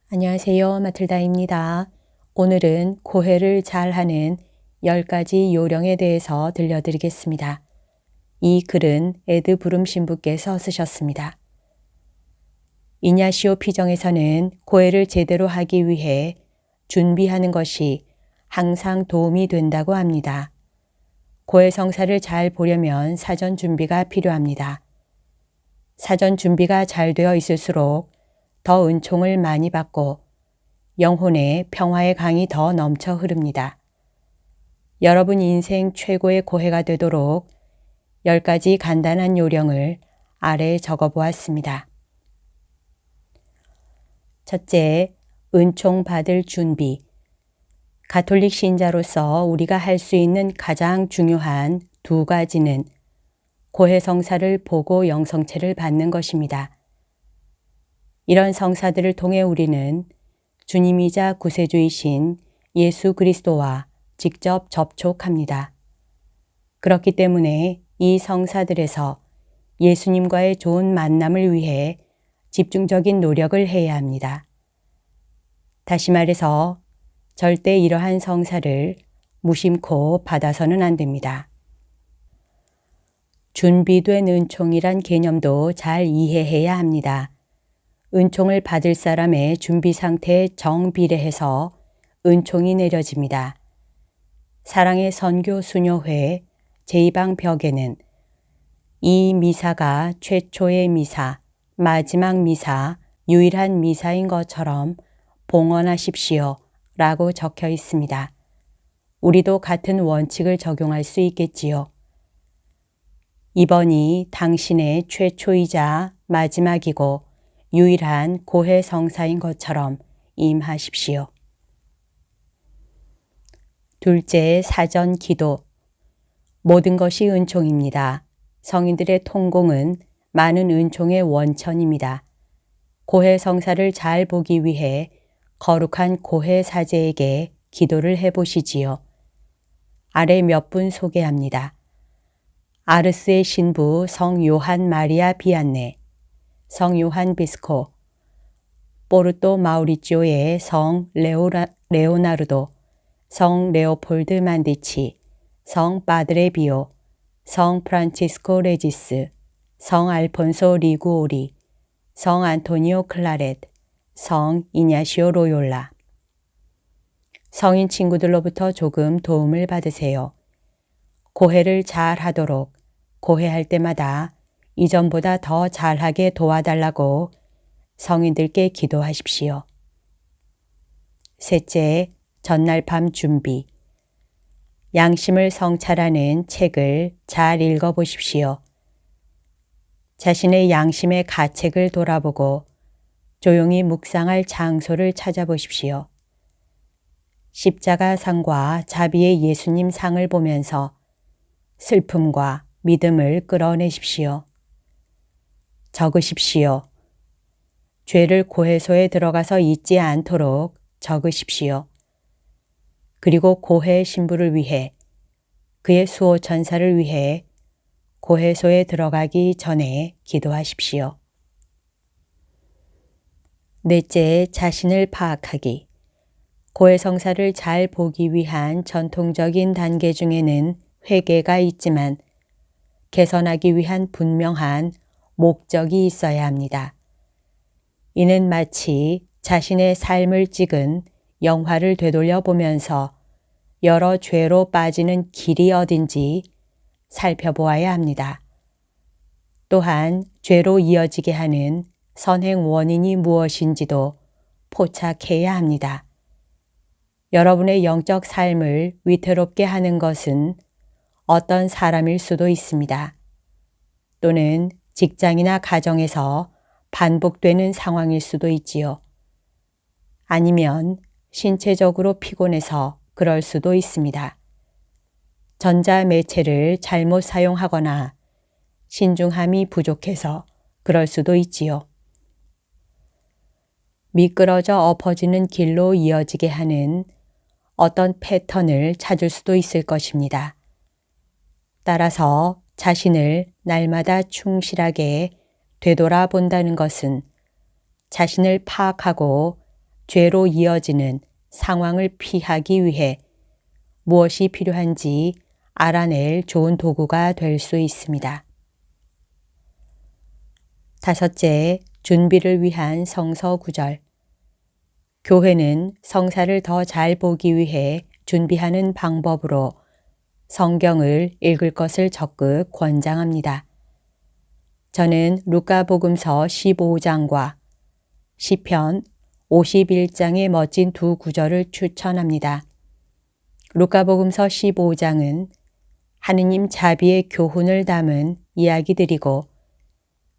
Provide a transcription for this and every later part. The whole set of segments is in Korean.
안녕하세요. 마틀다입니다. 오늘은 고해를 잘하는 10가지 요령에 대해서 들려드리겠습니다. 이 글은 에드 브룸 신부께서 쓰셨습니다. 이냐시오 피정에서는 고해를 제대로 하기 위해 준비하는 것이 항상 도움이 된다고 합니다. 고해 성사를 잘 보려면 사전 준비가 필요합니다. 사전 준비가 잘 되어 있을수록 더 은총을 많이 받고 영혼의 평화의 강이 더 넘쳐 흐릅니다. 여러분 인생 최고의 고해가 되도록 10가지 간단한 요령을 아래에 적어 보았습니다. 첫째, 은총 받을 준비. 가톨릭 신자로서 우리가 할 수 있는 가장 중요한 2가지는 고해 성사를 보고 영성체를 받는 것입니다. 이런 성사들을 통해 우리는 주님이자 구세주이신 예수 그리스도와 직접 접촉합니다. 그렇기 때문에 이 성사들에서 예수님과의 좋은 만남을 위해 집중적인 노력을 해야 합니다. 다시 말해서 절대 이러한 성사를 무심코 받아서는 안 됩니다. 준비된 은총이란 개념도 잘 이해해야 합니다. 은총을 받을 사람의 준비 상태에 정비례해서 은총이 내려집니다. 사랑의 선교 수녀회 제2방 벽에는 이 미사가 최초의 미사, 마지막 미사, 유일한 미사인 것처럼 봉헌하십시오 라고 적혀 있습니다. 우리도 같은 원칙을 적용할 수 있겠지요. 이번이 당신의 최초이자 마지막이고 유일한 고해 성사인 것처럼 임하십시오. 둘째, 사전 기도. 모든 것이 은총입니다. 성인들의 통공은 많은 은총의 원천입니다. 고해 성사를 잘 보기 위해 거룩한 고해 사제에게 기도를 해보시지요. 아래 몇 분 소개합니다. 아르스의 신부 성 요한 마리아 비안네, 성 요한 비스코, 포르토 마우리치오의 성 레오나르도, 성 레오폴드 만디치, 성 파드레 비오, 성 프란치스코 레지스, 성 알폰소 리구오리, 성 안토니오 클라렛, 성 이냐시오 로욜라. 성인 친구들로부터 조금 도움을 받으세요. 고해를 잘 하도록 고해할 때마다 이전보다 더 잘하게 도와달라고 성인들께 기도하십시오. 셋째, 전날 밤 준비. 양심을 성찰하는 책을 잘 읽어보십시오. 자신의 양심의 가책을 돌아보고 조용히 묵상할 장소를 찾아보십시오. 십자가상과 자비의 예수님 상을 보면서 슬픔과 믿음을 끌어내십시오. 적으십시오. 죄를 고해소에 들어가서 잊지 않도록 적으십시오. 그리고 고해 신부를 위해, 그의 수호 천사를 위해 고해소에 들어가기 전에 기도하십시오. 넷째, 자신을 파악하기. 고해 성사를 잘 보기 위한 전통적인 단계 중에는 회개가 있지만 개선하기 위한 분명한 목적이 있어야 합니다. 이는 마치 자신의 삶을 찍은 영화를 되돌려 보면서 여러 죄로 빠지는 길이 어딘지 살펴보아야 합니다. 또한 죄로 이어지게 하는 선행 원인이 무엇인지도 포착해야 합니다. 여러분의 영적 삶을 위태롭게 하는 것은 어떤 사람일 수도 있습니다. 또는 직장이나 가정에서 반복되는 상황일 수도 있지요. 아니면 신체적으로 피곤해서 그럴 수도 있습니다. 전자매체를 잘못 사용하거나 신중함이 부족해서 그럴 수도 있지요. 미끄러져 엎어지는 길로 이어지게 하는 어떤 패턴을 찾을 수도 있을 것입니다. 따라서 자신을 날마다 충실하게 되돌아본다는 것은 자신을 파악하고 죄로 이어지는 상황을 피하기 위해 무엇이 필요한지 알아낼 좋은 도구가 될 수 있습니다. 다섯째, 준비를 위한 성서 구절. 교회는 성사를 더 잘 보기 위해 준비하는 방법으로 성경을 읽을 것을 적극 권장합니다. 저는 루카복음서 15장과 시편 51장의 멋진 두 구절을 추천합니다. 루카복음서 15장은 하느님 자비의 교훈을 담은 이야기들이고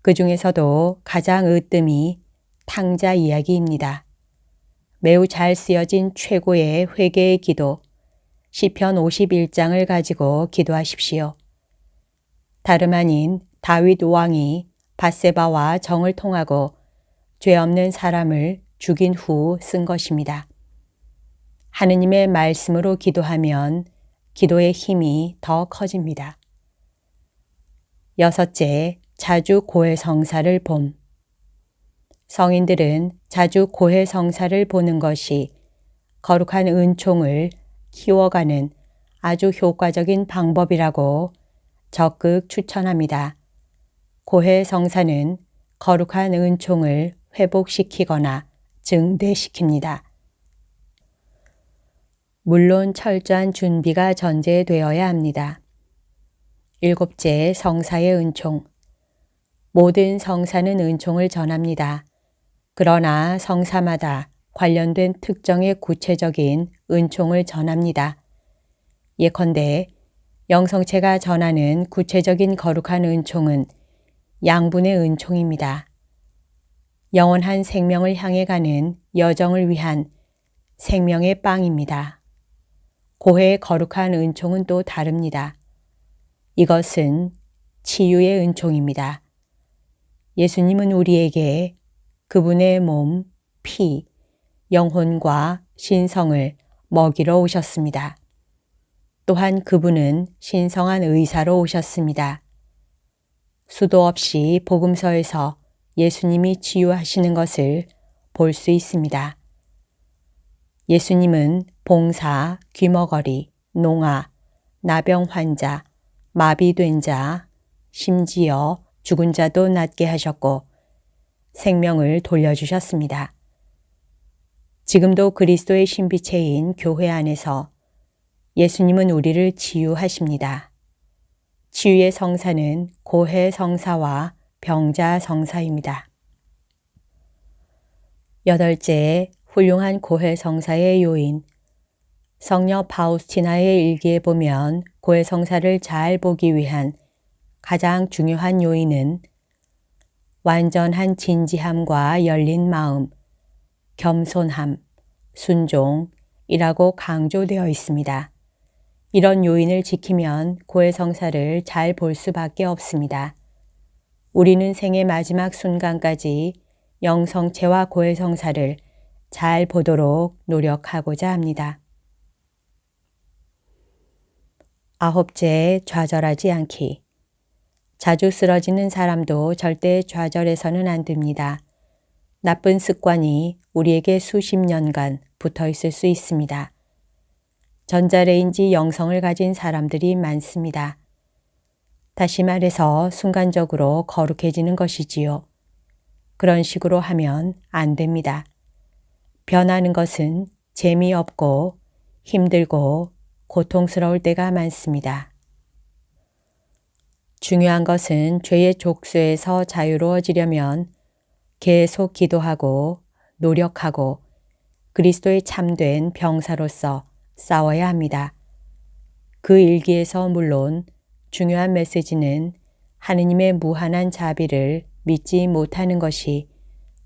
그 중에서도 가장 으뜸이 탕자 이야기입니다. 매우 잘 쓰여진 최고의 회개의 기도, 시편 51장을 가지고 기도하십시오. 다름 아닌 다윗 왕이 밧세바와 정을 통하고 죄 없는 사람을 죽인 후 쓴 것입니다. 하느님의 말씀으로 기도하면 기도의 힘이 더 커집니다. 여섯째, 자주 고해성사를 봄. 성인들은 자주 고해성사를 보는 것이 거룩한 은총을 키워가는 아주 효과적인 방법이라고 적극 추천합니다. 고해성사는 거룩한 은총을 회복시키거나 증대시킵니다. 물론 철저한 준비가 전제되어야 합니다. 일곱째, 성사의 은총. 모든 성사는 은총을 전합니다. 그러나 성사마다 관련된 특정의 구체적인 은총을 전합니다. 예컨대 영성체가 전하는 구체적인 거룩한 은총은 양분의 은총입니다. 영원한 생명을 향해 가는 여정을 위한 생명의 빵입니다. 고해의 거룩한 은총은 또 다릅니다. 이것은 치유의 은총입니다. 예수님은 우리에게 그분의 몸, 피, 영혼과 신성을 먹이러 오셨습니다. 또한 그분은 신성한 의사로 오셨습니다. 수도 없이 복음서에서 예수님이 치유하시는 것을 볼 수 있습니다. 예수님은 봉사, 귀머거리, 농아, 나병 환자, 마비된 자, 심지어 죽은 자도 낫게 하셨고 생명을 돌려주셨습니다. 지금도 그리스도의 신비체인 교회 안에서 예수님은 우리를 치유하십니다. 치유의 성사는 고해 성사와 병자 성사입니다. 여덟째, 훌륭한 고해 성사의 요인. 성녀 파우스티나의 일기에 보면 고해 성사를 잘 보기 위한 가장 중요한 요인은 완전한 진지함과 열린 마음, 겸손함, 순종이라고 강조되어 있습니다. 이런 요인을 지키면 고해 성사를 잘 볼 수밖에 없습니다. 우리는 생의 마지막 순간까지 영성체와 고해 성사를 잘 보도록 노력하고자 합니다. 아홉째, 좌절하지 않기. 자주 쓰러지는 사람도 절대 좌절해서는 안 됩니다. 나쁜 습관이 우리에게 수십 년간 붙어 있을 수 있습니다. 전자레인지 영성을 가진 사람들이 많습니다. 다시 말해서 순간적으로 거룩해지는 것이지요. 그런 식으로 하면 안 됩니다. 변하는 것은 재미없고 힘들고 고통스러울 때가 많습니다. 중요한 것은 죄의 족쇄에서 자유로워지려면 계속 기도하고 노력하고 그리스도의 참된 병사로서 싸워야 합니다. 그 일기에서 물론 중요한 메시지는 하느님의 무한한 자비를 믿지 못하는 것이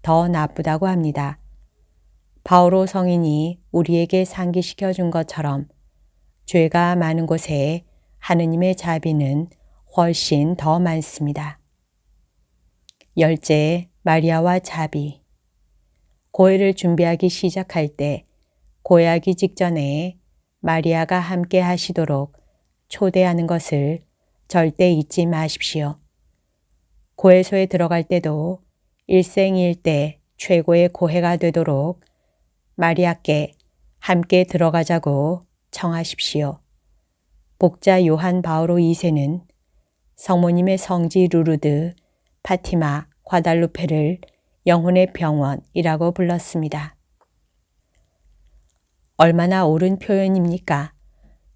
더 나쁘다고 합니다. 바오로 성인이 우리에게 상기시켜 준 것처럼 죄가 많은 곳에 하느님의 자비는 훨씬 더 많습니다. 열째, 마리아와 자비. 고해를 준비하기 시작할 때 고해하기 직전에 마리아가 함께 하시도록 초대하는 것을 절대 잊지 마십시오. 고해소에 들어갈 때도 일생일대 최고의 고해가 되도록 마리아께 함께 들어가자고 청하십시오. 복자 요한 바오로 2세는 성모님의 성지 루르드, 파티마, 과달루페를 영혼의 병원이라고 불렀습니다. 얼마나 옳은 표현입니까?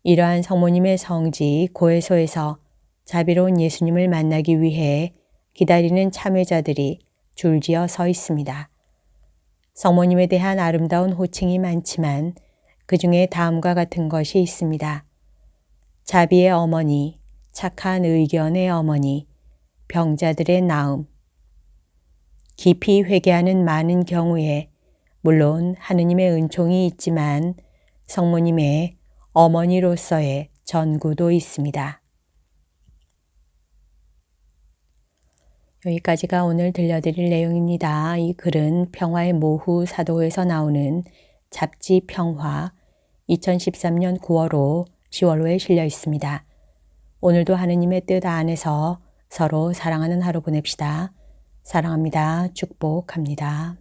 이러한 성모님의 성지 고해소에서 자비로운 예수님을 만나기 위해 기다리는 참회자들이 줄지어 서 있습니다. 성모님에 대한 아름다운 호칭이 많지만 그 중에 다음과 같은 것이 있습니다. 자비의 어머니, 착한 의견의 어머니, 병자들의 나음. 깊이 회개하는 많은 경우에 물론 하느님의 은총이 있지만 성모님의 어머니로서의 전구도 있습니다. 여기까지가 오늘 들려드릴 내용입니다. 이 글은 평화의 모후 사도에서 나오는 잡지 평화 2013년 9월호 10월호에 실려 있습니다. 오늘도 하느님의 뜻 안에서 서로 사랑하는 하루 보냅시다. 사랑합니다. 축복합니다.